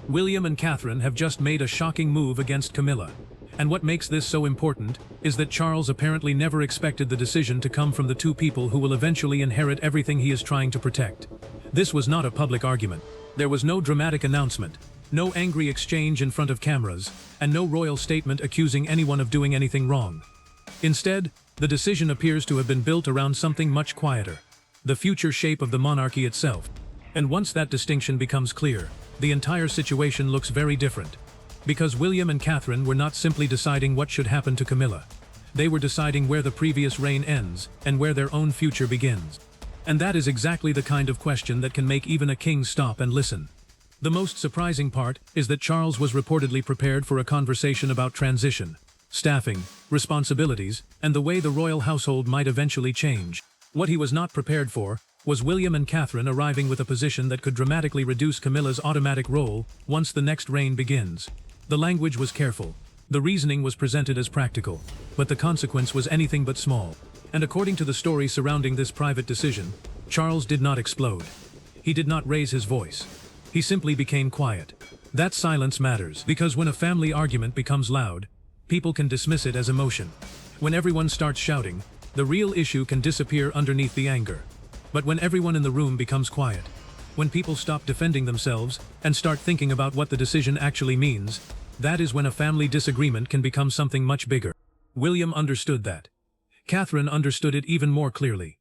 William and Catherine have just made a shocking move against Camilla. And what makes this so important is that Charles apparently never expected the decision to come from the two people who will eventually inherit everything he is trying to protect. This was not a public argument. There was no dramatic announcement, no angry exchange in front of cameras, and no royal statement accusing anyone of doing anything wrong. Instead, the decision appears to have been built around something much quieter: the future shape of the monarchy itself. And once that distinction becomes clear, the entire situation looks very different. Because William and Catherine were not simply deciding what should happen to Camilla. They were deciding where the previous reign ends and where their own future begins. And that is exactly the kind of question that can make even a king stop and listen. The most surprising part is that Charles was reportedly prepared for a conversation about transition, staffing, responsibilities, and the way the royal household might eventually change. What he was not prepared for was William and Catherine arriving with a position that could dramatically reduce Camilla's automatic role once the next reign begins. The language was careful, the reasoning was presented as practical, but the consequence was anything but small. And according to the story surrounding this private decision, Charles did not explode. He did not raise his voice. He simply became quiet. That silence matters, because when a family argument becomes loud, people can dismiss it as emotion. When everyone starts shouting, the real issue can disappear underneath the anger. But when everyone in the room becomes quiet, when people stop defending themselves and start thinking about what the decision actually means, that is when a family disagreement can become something much bigger. William understood that. Catherine understood it even more clearly.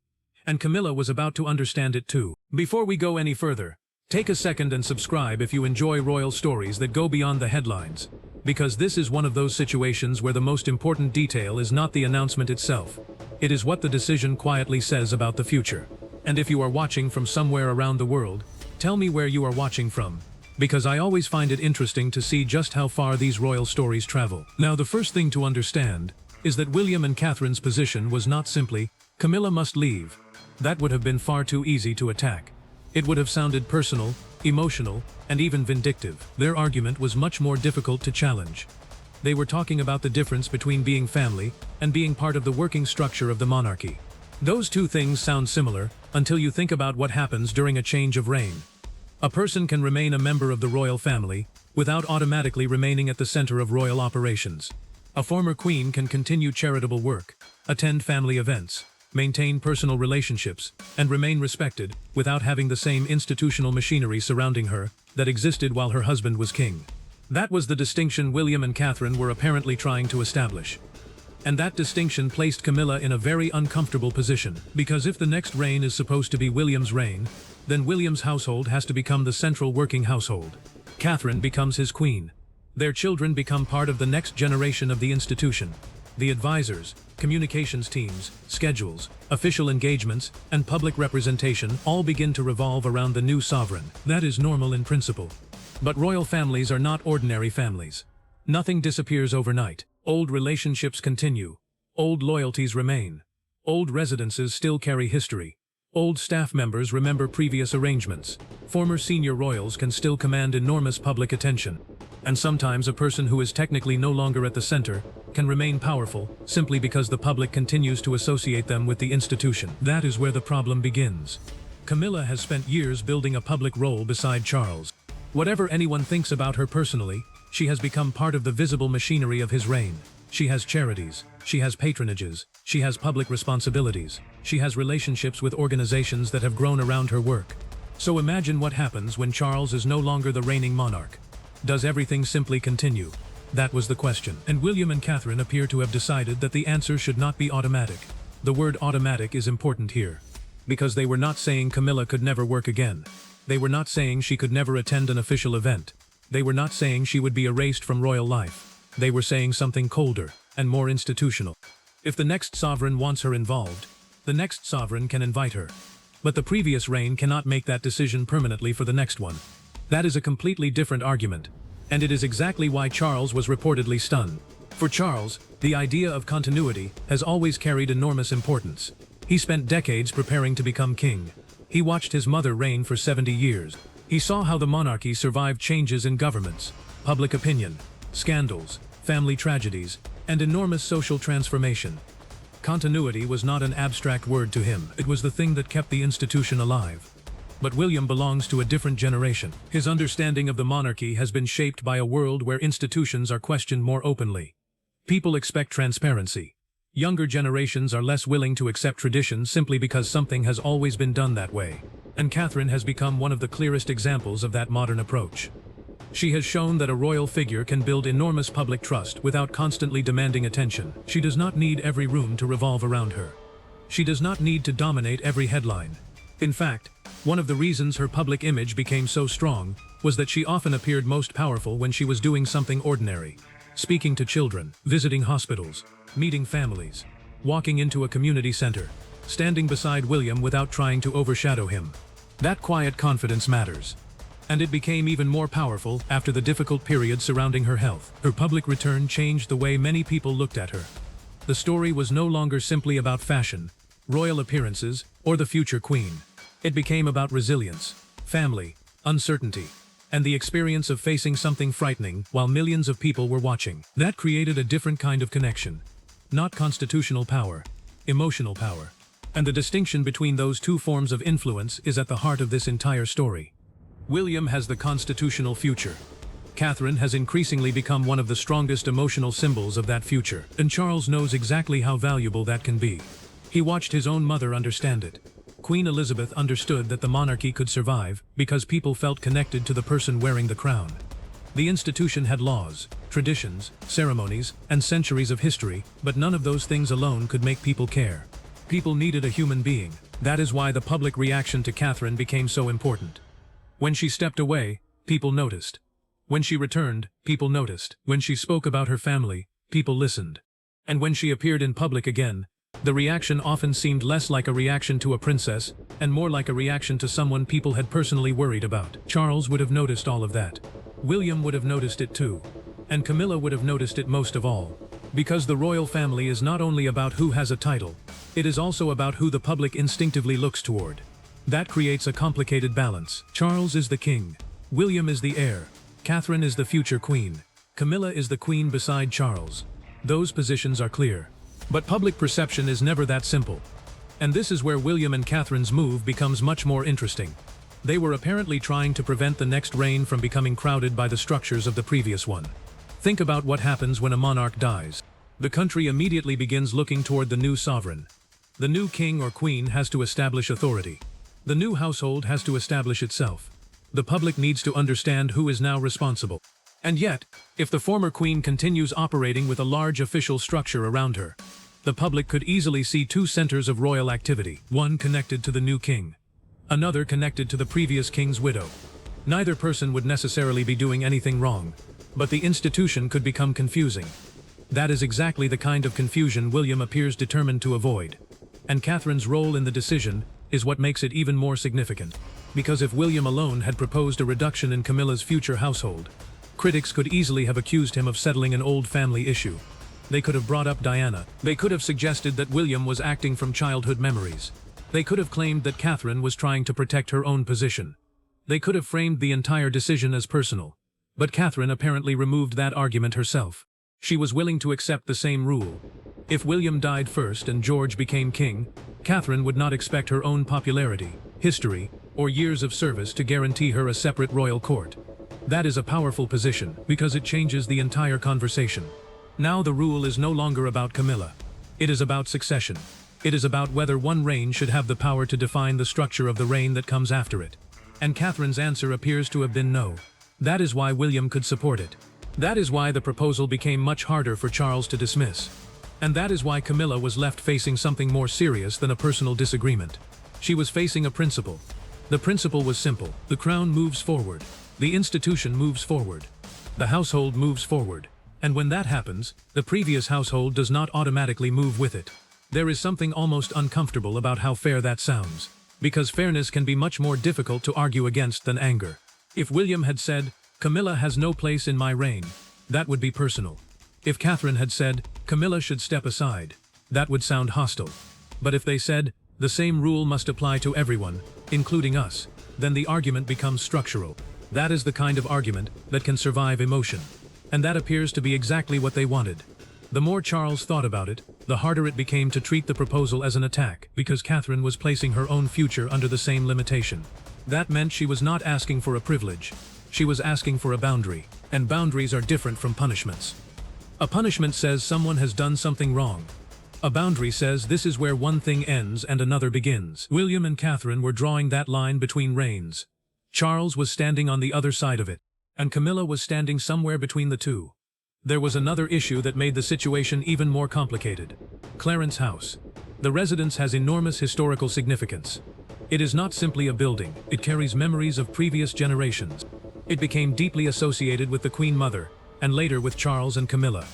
And Camilla was about to understand it too. Before we go any further, take a second and subscribe if you enjoy royal stories that go beyond the headlines. Because this is one of those situations where the most important detail is not the announcement itself. It is what the decision quietly says about the future. And if you are watching from somewhere around the world, tell me where you are watching from. Because I always find it interesting to see just how far these royal stories travel. Now, the first thing to understand is that William and Catherine's position was not simply, Camilla must leave. That would have been far too easy to attack. It would have sounded personal, emotional, and even vindictive. Their argument was much more difficult to challenge. They were talking about the difference between being family and being part of the working structure of the monarchy. Those two things sound similar until you think about what happens during a change of reign. A person can remain a member of the royal family without automatically remaining at the center of royal operations. A former queen can continue charitable work, attend family events, maintain personal relationships, and remain respected without having the same institutional machinery surrounding her that existed while her husband was king. That was the distinction William and Catherine were apparently trying to establish. And that distinction placed Camilla in a very uncomfortable position, because if the next reign is supposed to be William's reign, then William's household has to become the central working household. Catherine becomes his queen. Their children become part of the next generation of the institution. The advisors, communications teams, schedules, official engagements, and public representation all begin to revolve around the new sovereign. That is normal in principle. But royal families are not ordinary families. Nothing disappears overnight. Old relationships continue. Old loyalties remain. Old residences still carry history. Old staff members remember previous arrangements. Former senior royals can still command enormous public attention. And sometimes a person who is technically no longer at the center can remain powerful simply because the public continues to associate them with the institution. That is where the problem begins. Camilla has spent years building a public role beside Charles. Whatever anyone thinks about her personally, she has become part of the visible machinery of his reign. She has charities, she has patronages, she has public responsibilities, she has relationships with organizations that have grown around her work. So imagine what happens when Charles is no longer the reigning monarch. Does everything simply continue? That was the question. And William and Catherine appear to have decided that the answer should not be automatic. The word automatic is important here. Because they were not saying Camilla could never work again. They were not saying she could never attend an official event. They were not saying she would be erased from royal life. They were saying something colder and more institutional. If the next sovereign wants her involved, the next sovereign can invite her. But the previous reign cannot make that decision permanently for the next one. That is a completely different argument. And it is exactly why Charles was reportedly stunned. For Charles, the idea of continuity has always carried enormous importance. He spent decades preparing to become king. He watched his mother reign for 70 years. He saw how the monarchy survived changes in governments, public opinion, scandals, family tragedies, and enormous social transformation. Continuity was not an abstract word to him. It was the thing that kept the institution alive. But William belongs to a different generation. His understanding of the monarchy has been shaped by a world where institutions are questioned more openly. People expect transparency. Younger generations are less willing to accept tradition simply because something has always been done that way. And Catherine has become one of the clearest examples of that modern approach. She has shown that a royal figure can build enormous public trust without constantly demanding attention. She does not need every room to revolve around her. She does not need to dominate every headline. In fact, one of the reasons her public image became so strong was that she often appeared most powerful when she was doing something ordinary. Speaking to children, visiting hospitals, meeting families, walking into a community center, standing beside William without trying to overshadow him. That quiet confidence matters. And it became even more powerful after the difficult period surrounding her health. Her public return changed the way many people looked at her. The story was no longer simply about fashion, royal appearances, or the future queen. It became about resilience, family, uncertainty, and the experience of facing something frightening while millions of people were watching. That created a different kind of connection. Not constitutional power, emotional power. And the distinction between those two forms of influence is at the heart of this entire story. William has the constitutional future. Catherine has increasingly become one of the strongest emotional symbols of that future, and Charles knows exactly how valuable that can be. He watched his own mother understand it. Queen Elizabeth understood that the monarchy could survive because people felt connected to the person wearing the crown. The institution had laws, traditions, ceremonies, and centuries of history, but none of those things alone could make people care. People needed a human being. That is why the public reaction to Catherine became so important. When she stepped away, people noticed. When she returned, people noticed. When she spoke about her family, people listened. And when she appeared in public again, the reaction often seemed less like a reaction to a princess, and more like a reaction to someone people had personally worried about. Charles would have noticed all of that. William would have noticed it too. And Camilla would have noticed it most of all. Because the royal family is not only about who has a title, it is also about who the public instinctively looks toward. That creates a complicated balance. Charles is the king. William is the heir. Catherine is the future queen. Camilla is the queen beside Charles. Those positions are clear. But public perception is never that simple. And this is where William and Catherine's move becomes much more interesting. They were apparently trying to prevent the next reign from becoming crowded by the structures of the previous one. Think about what happens when a monarch dies. The country immediately begins looking toward the new sovereign. The new king or queen has to establish authority. The new household has to establish itself. The public needs to understand who is now responsible. And yet, if the former queen continues operating with a large official structure around her, the public could easily see two centers of royal activity, one connected to the new king, another connected to the previous king's widow. Neither person would necessarily be doing anything wrong, but the institution could become confusing. That is exactly the kind of confusion William appears determined to avoid. And Catherine's role in the decision is what makes it even more significant. Because if William alone had proposed a reduction in Camilla's future household, critics could easily have accused him of settling an old family issue. They could have brought up Diana. They could have suggested that William was acting from childhood memories. They could have claimed that Catherine was trying to protect her own position. They could have framed the entire decision as personal. But Catherine apparently removed that argument herself. She was willing to accept the same rule. If William died first and George became king, Catherine would not expect her own popularity, history, or years of service to guarantee her a separate royal court. That is a powerful position, because it changes the entire conversation. Now the rule is no longer about Camilla. It is about succession. It is about whether one reign should have the power to define the structure of the reign that comes after it. And Catherine's answer appears to have been no. That is why William could support it. That is why the proposal became much harder for Charles to dismiss. And that is why Camilla was left facing something more serious than a personal disagreement. She was facing a principle. The principle was simple. The crown moves forward. The institution moves forward. The household moves forward. And when that happens, the previous household does not automatically move with it. There is something almost uncomfortable about how fair that sounds. Because fairness can be much more difficult to argue against than anger. If William had said, "Camilla has no place in my reign," that would be personal. If Catherine had said, "Camilla should step aside," that would sound hostile. But if they said, "The same rule must apply to everyone, including us," then the argument becomes structural. That is the kind of argument that can survive emotion. And that appears to be exactly what they wanted. The more Charles thought about it, the harder it became to treat the proposal as an attack, because Catherine was placing her own future under the same limitation. That meant she was not asking for a privilege. She was asking for a boundary, and boundaries are different from punishments. A punishment says someone has done something wrong. A boundary says this is where one thing ends and another begins. William and Catherine were drawing that line between reigns. Charles was standing on the other side of it, and Camilla was standing somewhere between the two. There was another issue that made the situation even more complicated. Clarence House. The residence has enormous historical significance. It is not simply a building, it carries memories of previous generations. It became deeply associated with the Queen Mother, and later with Charles and Camilla.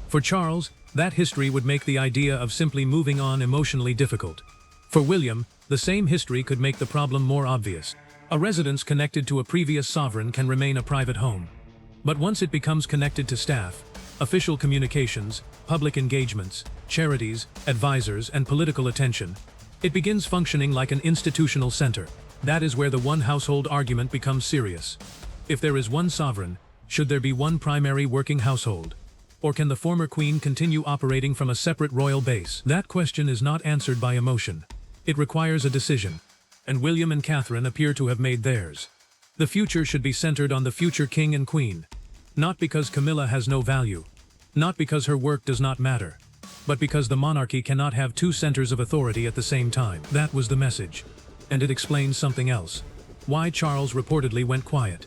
For Charles, that history would make the idea of simply moving on emotionally difficult. For William, the same history could make the problem more obvious. A residence connected to a previous sovereign can remain a private home. But once it becomes connected to staff, official communications, public engagements, charities, advisors, and political attention, it begins functioning like an institutional center. That is where the one household argument becomes serious. If there is one sovereign, should there be one primary working household? Or can the former queen continue operating from a separate royal base? That question is not answered by emotion. It requires a decision. And William and Catherine appear to have made theirs. The future should be centered on the future king and queen. Not because Camilla has no value. Not because her work does not matter. But because the monarchy cannot have two centers of authority at the same time. That was the message. And it explains something else. Why Charles reportedly went quiet.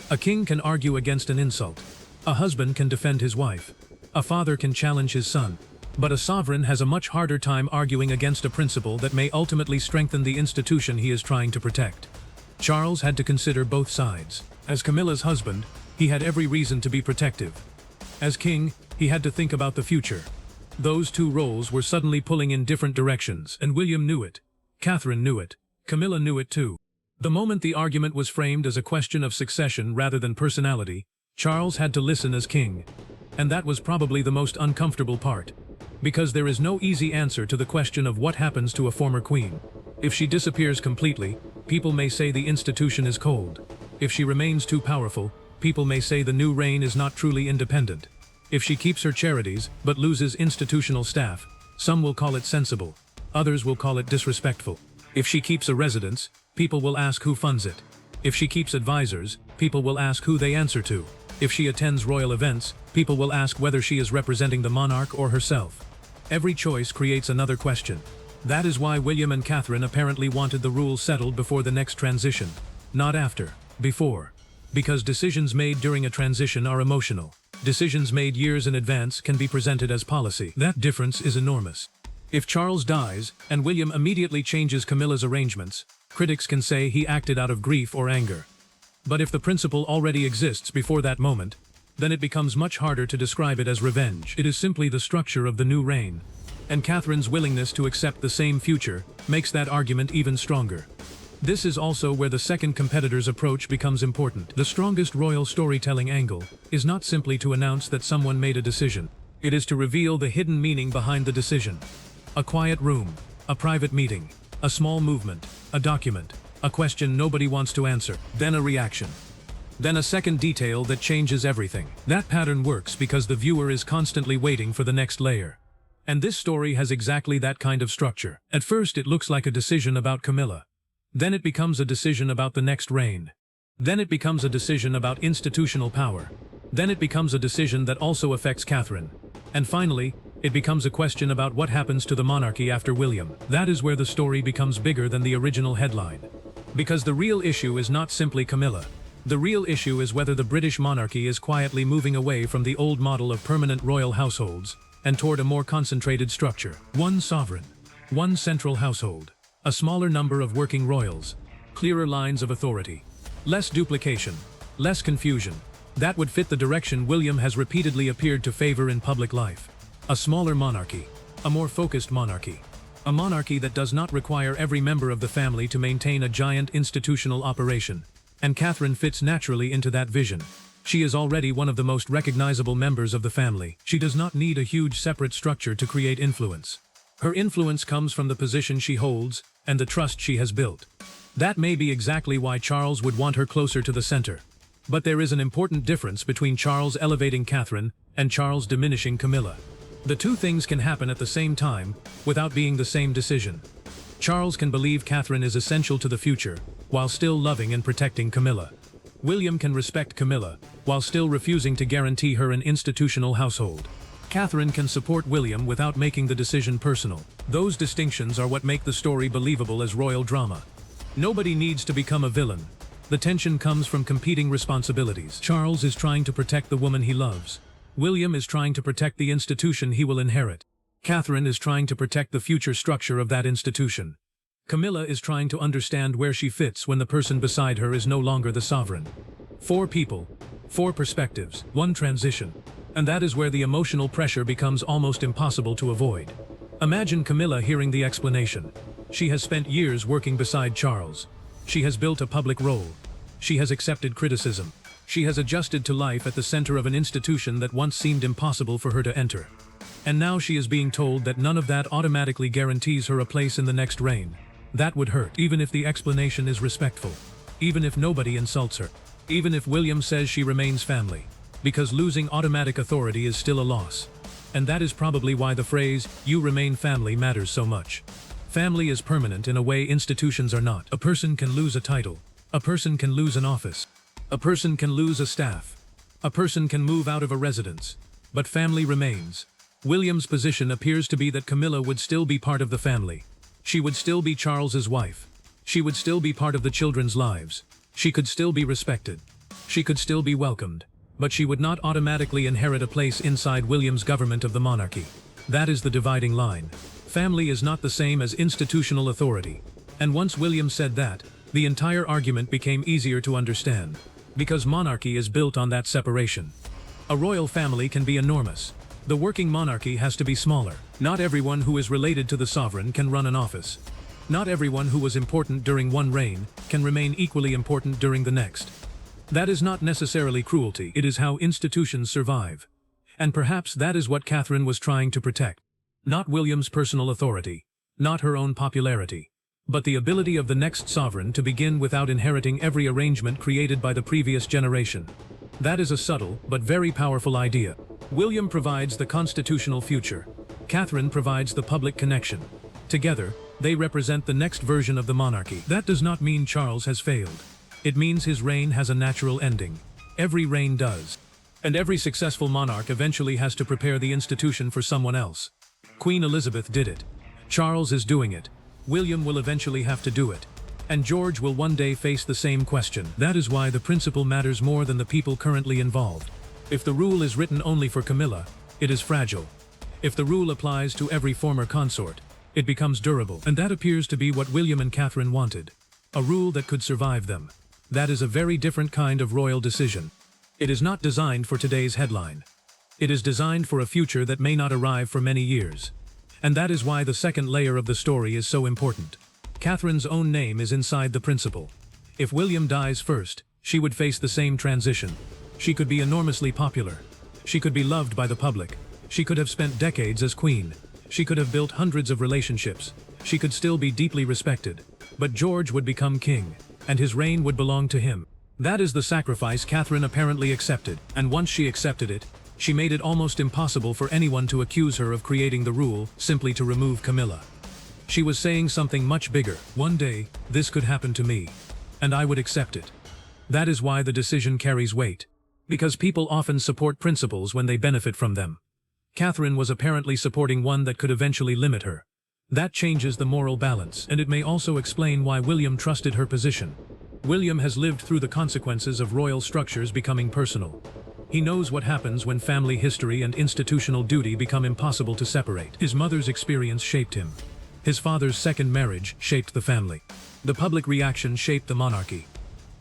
A king can argue against an insult. A husband can defend his wife. A father can challenge his son. But a sovereign has a much harder time arguing against a principle that may ultimately strengthen the institution he is trying to protect. Charles had to consider both sides. As Camilla's husband, he had every reason to be protective. As king, he had to think about the future. Those two roles were suddenly pulling in different directions, and William knew it. Catherine knew it. Camilla knew it too. The moment the argument was framed as a question of succession rather than personality, Charles had to listen as king. And that was probably the most uncomfortable part. Because there is no easy answer to the question of what happens to a former queen. If she disappears completely, people may say the institution is cold. If she remains too powerful, people may say the new reign is not truly independent. If she keeps her charities, but loses institutional staff, some will call it sensible. Others will call it disrespectful. If she keeps a residence, people will ask who funds it. If she keeps advisors, people will ask who they answer to. If she attends royal events, people will ask whether she is representing the monarch or herself. Every choice creates another question. That is why William and Catherine apparently wanted the rules settled before the next transition. Not after. Before. Because decisions made during a transition are emotional. Decisions made years in advance can be presented as policy. That difference is enormous. If Charles dies, and William immediately changes Camilla's arrangements, critics can say he acted out of grief or anger. But if the principle already exists before that moment, then it becomes much harder to describe it as revenge. It is simply the structure of the new reign. And Catherine's willingness to accept the same future makes that argument even stronger. This is also where the second competitor's approach becomes important. The strongest royal storytelling angle is not simply to announce that someone made a decision. It is to reveal the hidden meaning behind the decision. A quiet room, a private meeting, a small movement, a document, a question nobody wants to answer, then a reaction. Then a second detail that changes everything. That pattern works because the viewer is constantly waiting for the next layer. And this story has exactly that kind of structure. At first it looks like a decision about Camilla. Then it becomes a decision about the next reign. Then it becomes a decision about institutional power. Then it becomes a decision that also affects Catherine. And finally, it becomes a question about what happens to the monarchy after William. That is where the story becomes bigger than the original headline. Because the real issue is not simply Camilla. The real issue is whether the British monarchy is quietly moving away from the old model of permanent royal households and toward a more concentrated structure. One sovereign. One central household. A smaller number of working royals. Clearer lines of authority. Less duplication. Less confusion. That would fit the direction William has repeatedly appeared to favor in public life. A smaller monarchy. A more focused monarchy. A monarchy that does not require every member of the family to maintain a giant institutional operation. And Catherine fits naturally into that vision. She is already one of the most recognizable members of the family. She does not need a huge separate structure to create influence. Her influence comes from the position she holds and the trust she has built. That may be exactly why Charles would want her closer to the center. But there is an important difference between Charles elevating Catherine and Charles diminishing Camilla. The two things can happen at the same time without being the same decision. Charles can believe Catherine is essential to the future, while still loving and protecting Camilla. William can respect Camilla, while still refusing to guarantee her an institutional household. Catherine can support William without making the decision personal. Those distinctions are what make the story believable as royal drama. Nobody needs to become a villain. The tension comes from competing responsibilities. Charles is trying to protect the woman he loves. William is trying to protect the institution he will inherit. Catherine is trying to protect the future structure of that institution. Camilla is trying to understand where she fits when the person beside her is no longer the sovereign. 4 people, 4 perspectives, 1 transition. And that is where the emotional pressure becomes almost impossible to avoid. Imagine Camilla hearing the explanation. She has spent years working beside Charles. She has built a public role. She has accepted criticism. She has adjusted to life at the center of an institution that once seemed impossible for her to enter. And now she is being told that none of that automatically guarantees her a place in the next reign. That would hurt, even if the explanation is respectful. Even if nobody insults her. Even if William says she remains family. Because losing automatic authority is still a loss. And that is probably why the phrase, "you remain family," matters so much. Family is permanent in a way institutions are not. A person can lose a title. A person can lose an office. A person can lose a staff. A person can move out of a residence. But family remains. William's position appears to be that Camilla would still be part of the family. She would still be Charles's wife. She would still be part of the children's lives. She could still be respected. She could still be welcomed. But she would not automatically inherit a place inside William's government of the monarchy. That is the dividing line. Family is not the same as institutional authority. And once William said that, the entire argument became easier to understand. Because monarchy is built on that separation. A royal family can be enormous. The working monarchy has to be smaller. Not everyone who is related to the sovereign can run an office. Not everyone who was important during one reign can remain equally important during the next. That is not necessarily cruelty, it is how institutions survive. And perhaps that is what Catherine was trying to protect. Not William's personal authority, not her own popularity, but the ability of the next sovereign to begin without inheriting every arrangement created by the previous generation. That is a subtle, but very powerful idea. William provides the constitutional future. Catherine provides the public connection. Together, they represent the next version of the monarchy. That does not mean Charles has failed. It means his reign has a natural ending. Every reign does. And every successful monarch eventually has to prepare the institution for someone else. Queen Elizabeth did it. Charles is doing it. William will eventually have to do it. And George will one day face the same question. That is why the principle matters more than the people currently involved. If the rule is written only for Camilla, it is fragile. If the rule applies to every former consort, it becomes durable. And that appears to be what William and Catherine wanted. A rule that could survive them. That is a very different kind of royal decision. It is not designed for today's headline. It is designed for a future that may not arrive for many years. And that is why the second layer of the story is so important. Catherine's own name is inside the principle. If William dies first, she would face the same transition. She could be enormously popular. She could be loved by the public. She could have spent decades as queen. She could have built hundreds of relationships. She could still be deeply respected. But George would become king, and his reign would belong to him. That is the sacrifice Catherine apparently accepted, and once she accepted it, she made it almost impossible for anyone to accuse her of creating the rule simply to remove Camilla. She was saying something much bigger. One day, this could happen to me, and I would accept it. That is why the decision carries weight. Because people often support principles when they benefit from them. Catherine was apparently supporting one that could eventually limit her. That changes the moral balance, and it may also explain why William trusted her position. William has lived through the consequences of royal structures becoming personal. He knows what happens when family history and institutional duty become impossible to separate. His mother's experience shaped him. His father's second marriage shaped the family. The public reaction shaped the monarchy.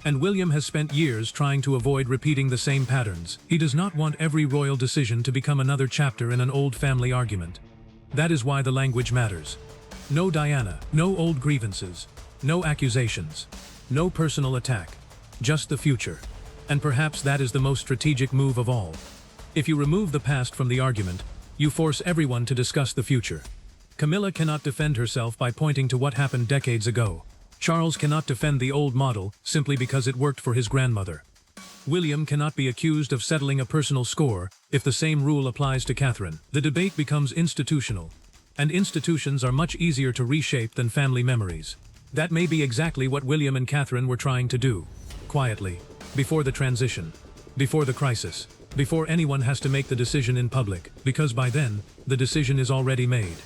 And William has spent years trying to avoid repeating the same patterns. He does not want every royal decision to become another chapter in an old family argument. That is why the language matters. No Diana, no old grievances, no accusations, no personal attack, just the future. And perhaps that is the most strategic move of all. If you remove the past from the argument, you force everyone to discuss the future. Camilla cannot defend herself by pointing to what happened decades ago. Charles cannot defend the old model simply because it worked for his grandmother. William cannot be accused of settling a personal score if the same rule applies to Catherine. The debate becomes institutional, and institutions are much easier to reshape than family memories. That may be exactly what William and Catherine were trying to do. Quietly. Before the transition. Before the crisis. Before anyone has to make the decision in public, because by then, the decision is already made.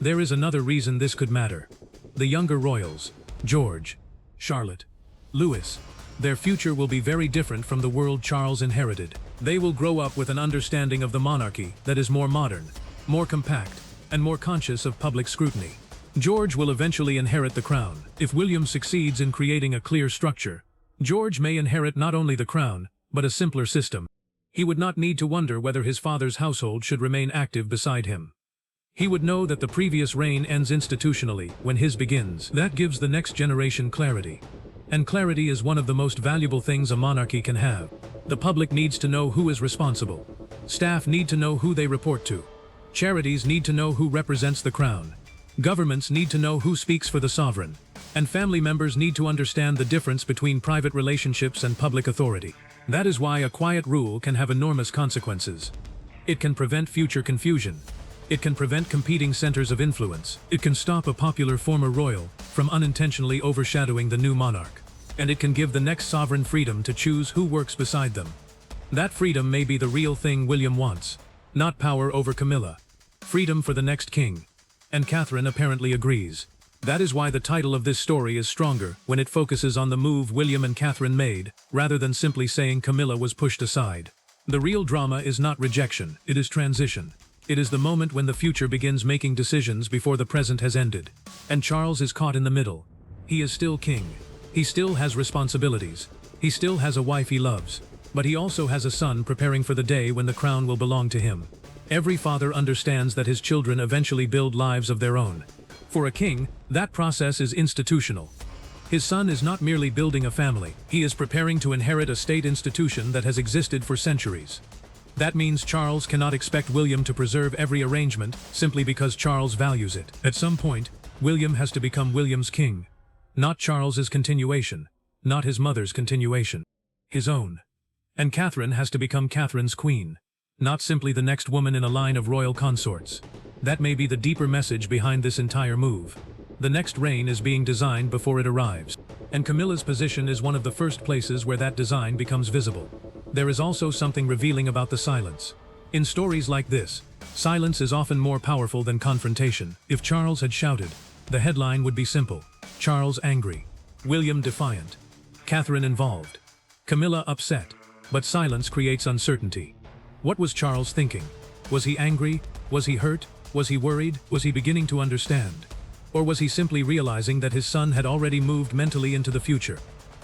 There is another reason this could matter. The younger royals, George, Charlotte, Louis, their future will be very different from the world Charles inherited. They will grow up with an understanding of the monarchy that is more modern, more compact, and more conscious of public scrutiny. George will eventually inherit the crown. If William succeeds in creating a clear structure, George may inherit not only the crown, but a simpler system. He would not need to wonder whether his father's household should remain active beside him. He would know that the previous reign ends institutionally when his begins. That gives the next generation clarity. And clarity is one of the most valuable things a monarchy can have. The public needs to know who is responsible. Staff need to know who they report to. Charities need to know who represents the crown. Governments need to know who speaks for the sovereign. And family members need to understand the difference between private relationships and public authority. That is why a quiet rule can have enormous consequences. It can prevent future confusion. It can prevent competing centers of influence. It can stop a popular former royal from unintentionally overshadowing the new monarch. And it can give the next sovereign freedom to choose who works beside them. That freedom may be the real thing William wants. Not power over Camilla. Freedom for the next king. And Catherine apparently agrees. That is why the title of this story is stronger when it focuses on the move William and Catherine made, rather than simply saying Camilla was pushed aside. The real drama is not rejection, it is transition. It is the moment when the future begins making decisions before the present has ended. And Charles is caught in the middle. He is still king. He still has responsibilities. He still has a wife he loves. But he also has a son preparing for the day when the crown will belong to him. Every father understands that his children eventually build lives of their own. For a king, that process is institutional. His son is not merely building a family. He is preparing to inherit a state institution that has existed for centuries. That means Charles cannot expect William to preserve every arrangement simply because Charles values it. At some point, William has to become William's king. Not Charles's continuation. Not his mother's continuation. His own. And Catherine has to become Catherine's queen. Not simply the next woman in a line of royal consorts. That may be the deeper message behind this entire move. The next reign is being designed before it arrives. And Camilla's position is one of the first places where that design becomes visible. There is also something revealing about the silence. In stories like this, silence is often more powerful than confrontation. If Charles had shouted, the headline would be simple. Charles angry. William defiant. Catherine involved. Camilla upset. But silence creates uncertainty. What was Charles thinking? Was he angry? Was he hurt? Was he worried? Was he beginning to understand? Or was he simply realizing that his son had already moved mentally into the future?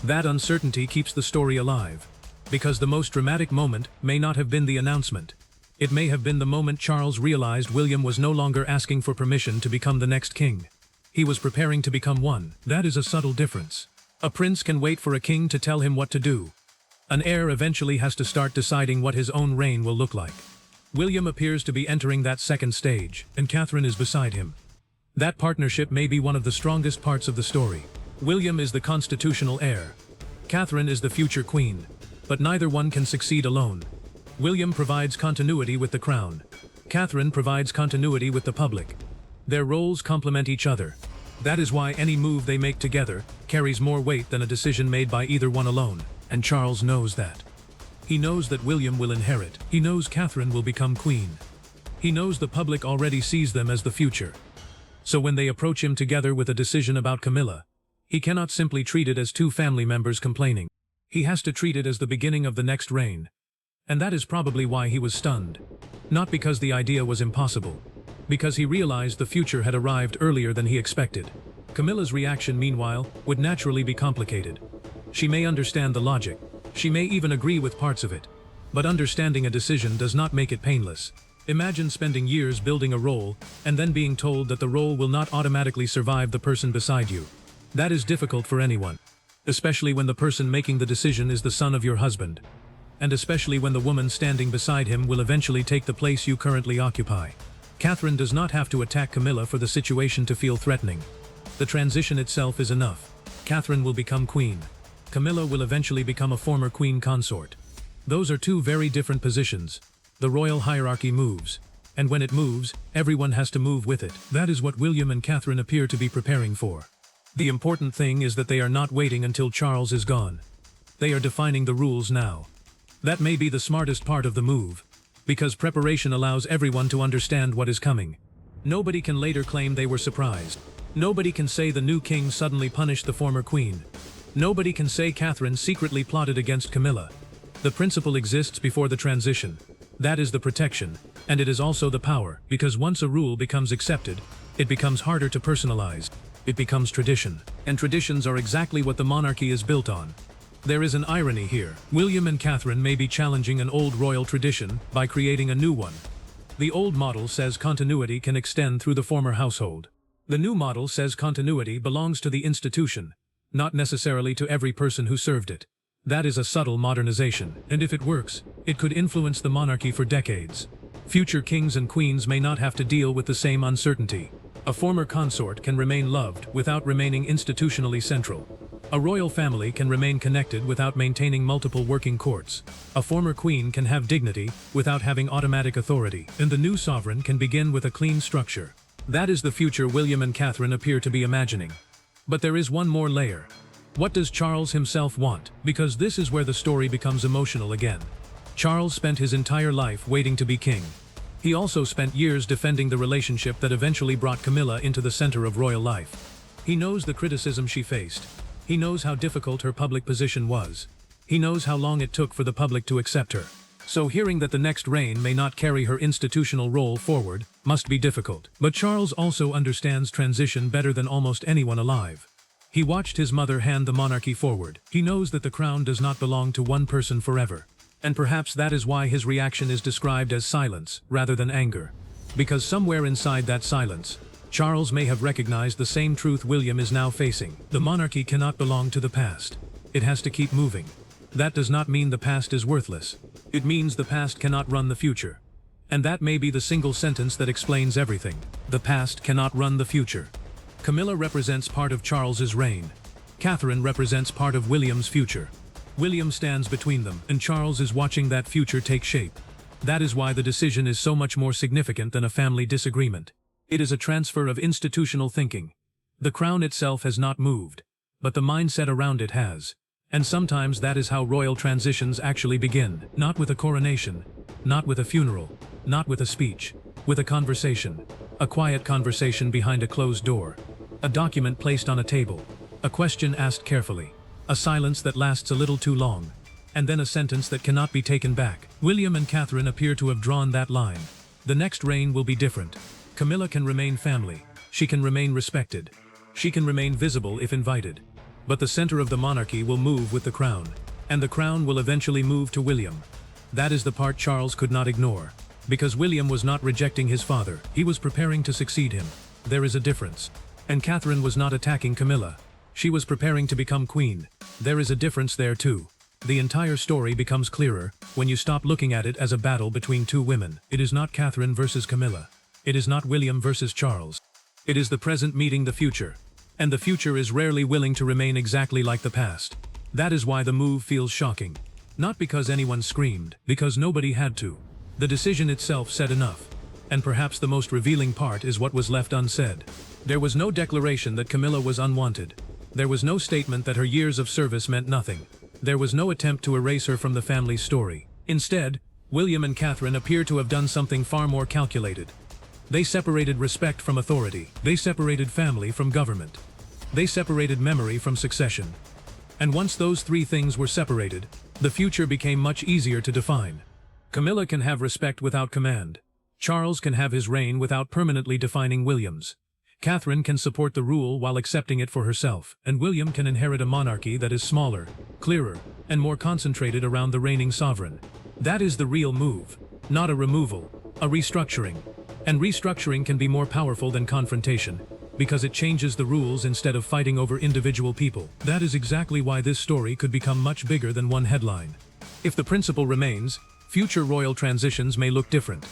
That uncertainty keeps the story alive. Because the most dramatic moment may not have been the announcement. It may have been the moment Charles realized William was no longer asking for permission to become the next king. He was preparing to become one. That is a subtle difference. A prince can wait for a king to tell him what to do. An heir eventually has to start deciding what his own reign will look like. William appears to be entering that second stage, and Catherine is beside him. That partnership may be one of the strongest parts of the story. William is the constitutional heir. Catherine is the future queen. But neither one can succeed alone. William provides continuity with the crown. Catherine provides continuity with the public. Their roles complement each other. That is why any move they make together carries more weight than a decision made by either one alone. And Charles knows that. He knows that William will inherit. He knows Catherine will become queen. He knows the public already sees them as the future. So when they approach him together with a decision about Camilla, he cannot simply treat it as two family members complaining. He has to treat it as the beginning of the next reign. And that is probably why he was stunned. Not because the idea was impossible. Because he realized the future had arrived earlier than he expected. Camilla's reaction, meanwhile, would naturally be complicated. She may understand the logic. She may even agree with parts of it. But understanding a decision does not make it painless. Imagine spending years building a role, and then being told that the role will not automatically survive the person beside you. That is difficult for anyone. Especially when the person making the decision is the son of your husband. And especially when the woman standing beside him will eventually take the place you currently occupy. Catherine does not have to attack Camilla for the situation to feel threatening. The transition itself is enough. Catherine will become queen. Camilla will eventually become a former queen consort. Those are two very different positions. The royal hierarchy moves. And when it moves, everyone has to move with it. That is what William and Catherine appear to be preparing for. The important thing is that they are not waiting until Charles is gone. They are defining the rules now. That may be the smartest part of the move, because preparation allows everyone to understand what is coming. Nobody can later claim they were surprised. Nobody can say the new king suddenly punished the former queen. Nobody can say Catherine secretly plotted against Camilla. The principle exists before the transition. That is the protection, and it is also the power, because once a rule becomes accepted, it becomes harder to personalize. It becomes tradition. And traditions are exactly what the monarchy is built on. There is an irony here. William and Catherine may be challenging an old royal tradition by creating a new one. The old model says continuity can extend through the former household. The new model says continuity belongs to the institution, not necessarily to every person who served it. That is a subtle modernization, and if it works, it could influence the monarchy for decades. Future kings and queens may not have to deal with the same uncertainty. A former consort can remain loved without remaining institutionally central. A royal family can remain connected without maintaining multiple working courts. A former queen can have dignity without having automatic authority, and the new sovereign can begin with a clean structure. That is the future William and Catherine appear to be imagining. But there is one more layer. What does Charles himself want? Because this is where the story becomes emotional again. Charles spent his entire life waiting to be king. He also spent years defending the relationship that eventually brought Camilla into the center of royal life. He knows the criticism she faced. He knows how difficult her public position was. He knows how long it took for the public to accept her. So hearing that the next reign may not carry her institutional role forward must be difficult. But Charles also understands transition better than almost anyone alive. He watched his mother hand the monarchy forward. He knows that the crown does not belong to one person forever. And perhaps that is why his reaction is described as silence rather than anger. Because somewhere inside that silence, Charles may have recognized the same truth William is now facing. The monarchy cannot belong to the past. It has to keep moving. That does not mean the past is worthless. It means the past cannot run the future. And that may be the single sentence that explains everything. The past cannot run the future. Camilla represents part of Charles's reign. Catherine represents part of William's future. William stands between them, and Charles is watching that future take shape. That is why the decision is so much more significant than a family disagreement. It is a transfer of institutional thinking. The crown itself has not moved, but the mindset around it has. And sometimes that is how royal transitions actually begin. Not with a coronation, not with a funeral, not with a speech, with a conversation. A quiet conversation behind a closed door. A document placed on a table. A question asked carefully. A silence that lasts a little too long. And then a sentence that cannot be taken back. William and Catherine appear to have drawn that line. The next reign will be different. Camilla can remain family. She can remain respected. She can remain visible if invited. But the center of the monarchy will move with the crown. And the crown will eventually move to William. That is the part Charles could not ignore. Because William was not rejecting his father, he was preparing to succeed him. There is a difference. And Catherine was not attacking Camilla. She was preparing to become queen. There is a difference there too. The entire story becomes clearer when you stop looking at it as a battle between two women. It is not Catherine versus Camilla. It is not William versus Charles. It is the present meeting the future. And the future is rarely willing to remain exactly like the past. That is why the move feels shocking. Not because anyone screamed, because nobody had to. The decision itself said enough. And perhaps the most revealing part is what was left unsaid. There was no declaration that Camilla was unwanted. There was no statement that her years of service meant nothing. There was no attempt to erase her from the family's story. Instead, William and Catherine appear to have done something far more calculated. They separated respect from authority. They separated family from government. They separated memory from succession. And once those three things were separated, the future became much easier to define. Camilla can have respect without command. Charles can have his reign without permanently defining William's. Catherine can support the rule while accepting it for herself, and William can inherit a monarchy that is smaller, clearer, and more concentrated around the reigning sovereign. That is the real move, not a removal, a restructuring. And restructuring can be more powerful than confrontation, because it changes the rules instead of fighting over individual people. That is exactly why this story could become much bigger than one headline. If the principle remains, future royal transitions may look different.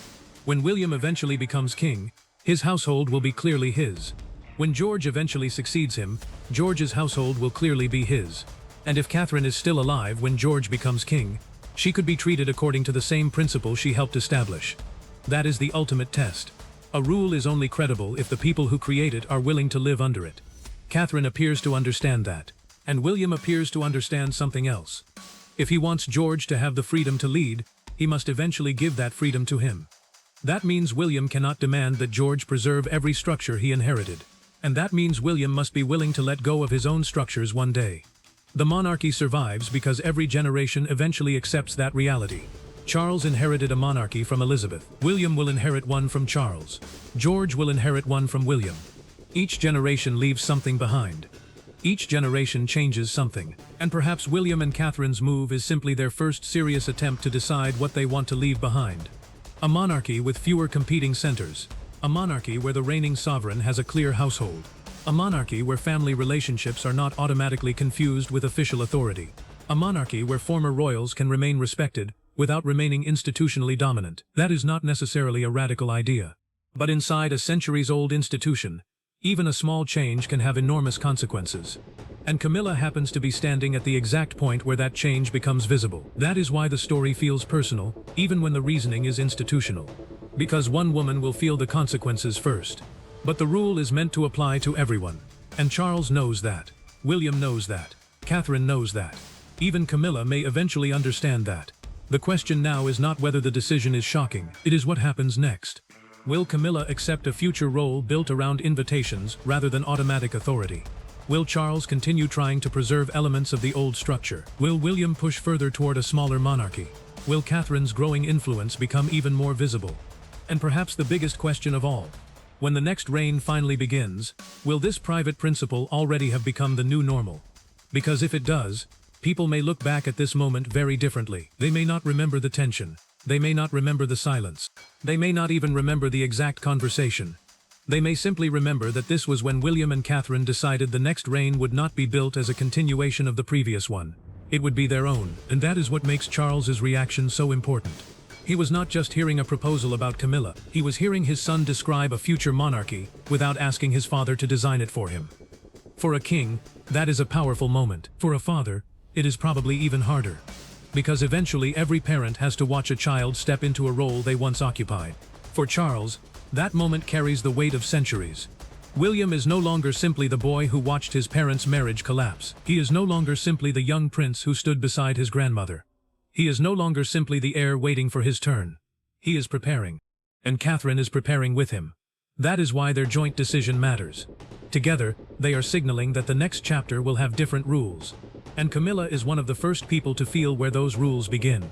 When William eventually becomes king, his household will be clearly his. When George eventually succeeds him, George's household will clearly be his. And if Catherine is still alive when George becomes king, she could be treated according to the same principle she helped establish. That is the ultimate test. A rule is only credible if the people who create it are willing to live under it. Catherine appears to understand that. And William appears to understand something else. If he wants George to have the freedom to lead, he must eventually give that freedom to him. That means William cannot demand that George preserve every structure he inherited. And that means William must be willing to let go of his own structures one day. The monarchy survives because every generation eventually accepts that reality. Charles inherited a monarchy from Elizabeth. William will inherit one from Charles. George will inherit one from William. Each generation leaves something behind. Each generation changes something, and perhaps William and Catherine's move is simply their first serious attempt to decide what they want to leave behind. A monarchy with fewer competing centers. A monarchy where the reigning sovereign has a clear household. A monarchy where family relationships are not automatically confused with official authority. A monarchy where former royals can remain respected without remaining institutionally dominant. That is not necessarily a radical idea. But inside a centuries-old institution, even a small change can have enormous consequences. And Camilla happens to be standing at the exact point where that change becomes visible. That is why the story feels personal, even when the reasoning is institutional. Because one woman will feel the consequences first. But the rule is meant to apply to everyone. And Charles knows that. William knows that. Catherine knows that. Even Camilla may eventually understand that. The question now is not whether the decision is shocking, it is what happens next. Will Camilla accept a future role built around invitations rather than automatic authority? Will Charles continue trying to preserve elements of the old structure? Will William push further toward a smaller monarchy? Will Catherine's growing influence become even more visible? And perhaps the biggest question of all, when the next reign finally begins, will this private principle already have become the new normal? Because if it does, people may look back at this moment very differently. They may not remember the tension. They may not remember the silence. They may not even remember the exact conversation. They may simply remember that this was when William and Catherine decided the next reign would not be built as a continuation of the previous one. It would be their own, and that is what makes Charles's reaction so important. He was not just hearing a proposal about Camilla, he was hearing his son describe a future monarchy without asking his father to design it for him. For a king, that is a powerful moment. For a father, it is probably even harder. Because eventually every parent has to watch a child step into a role they once occupied. For Charles, that moment carries the weight of centuries. William is no longer simply the boy who watched his parents' marriage collapse. He is no longer simply the young prince who stood beside his grandmother. He is no longer simply the heir waiting for his turn. He is preparing. And Catherine is preparing with him. That is why their joint decision matters. Together, they are signaling that the next chapter will have different rules. And Camilla is one of the first people to feel where those rules begin.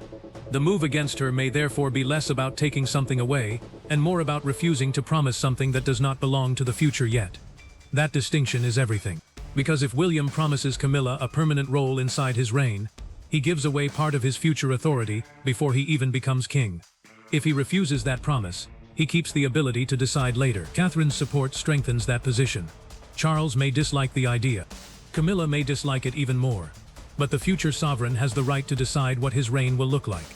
The move against her may therefore be less about taking something away, and more about refusing to promise something that does not belong to the future yet. That distinction is everything. Because if William promises Camilla a permanent role inside his reign, he gives away part of his future authority before he even becomes king. If he refuses that promise, he keeps the ability to decide later. Catherine's support strengthens that position. Charles may dislike the idea. Camilla may dislike it even more. But the future sovereign has the right to decide what his reign will look like.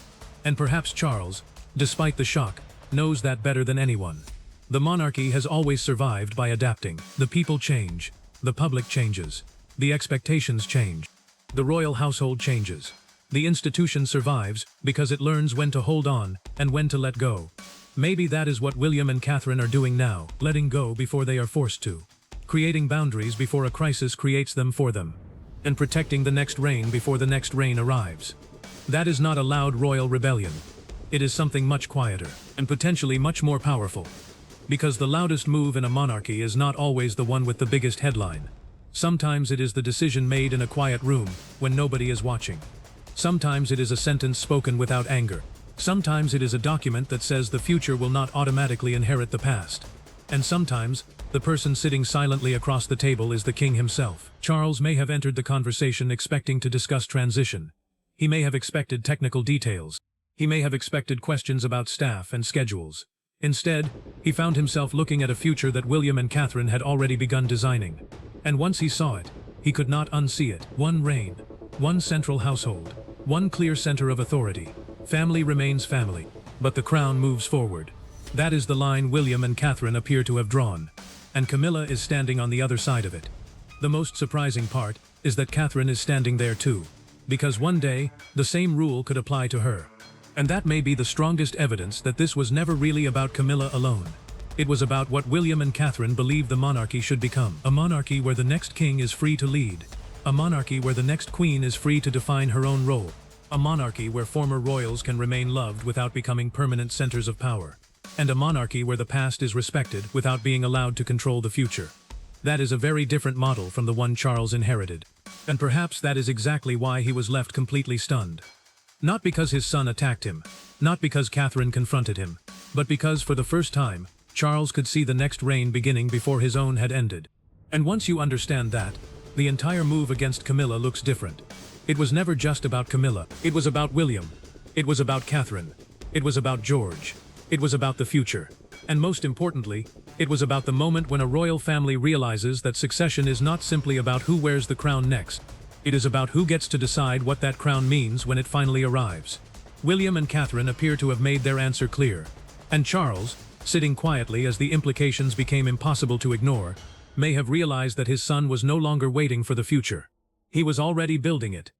And perhaps Charles, despite the shock, knows that better than anyone. The monarchy has always survived by adapting. The people change. The public changes. The expectations change. The royal household changes. The institution survives because it learns when to hold on and when to let go. Maybe that is what William and Catherine are doing now, letting go before they are forced to. Creating boundaries before a crisis creates them for them. And protecting the next reign before the next reign arrives. That is not a loud royal rebellion. It is something much quieter, and potentially much more powerful. Because the loudest move in a monarchy is not always the one with the biggest headline. Sometimes it is the decision made in a quiet room, when nobody is watching. Sometimes it is a sentence spoken without anger. Sometimes it is a document that says the future will not automatically inherit the past. And sometimes, the person sitting silently across the table is the king himself. Charles may have entered the conversation expecting to discuss transition. He may have expected technical details. He may have expected questions about staff and schedules. Instead, he found himself looking at a future that William and Catherine had already begun designing. And once he saw it, he could not unsee it. One reign, one central household, one clear center of authority. Family remains family, but the crown moves forward. That is the line William and Catherine appear to have drawn. And Camilla is standing on the other side of it. The most surprising part is that Catherine is standing there too. Because one day, the same rule could apply to her. And that may be the strongest evidence that this was never really about Camilla alone. It was about what William and Catherine believed the monarchy should become. A monarchy where the next king is free to lead. A monarchy where the next queen is free to define her own role. A monarchy where former royals can remain loved without becoming permanent centers of power. And a monarchy where the past is respected without being allowed to control the future. That is a very different model from the one Charles inherited. And perhaps that is exactly why he was left completely stunned. Not because his son attacked him, not because Catherine confronted him, but because for the first time, Charles could see the next reign beginning before his own had ended. And once you understand that, the entire move against Camilla looks different. It was never just about Camilla. It was about William. It was about Catherine. It was about George. It was about the future. And most importantly, it was about the moment when a royal family realizes that succession is not simply about who wears the crown next. It is about who gets to decide what that crown means when it finally arrives. William and Catherine appear to have made their answer clear. And Charles, sitting quietly as the implications became impossible to ignore, may have realized that his son was no longer waiting for the future. He was already building it.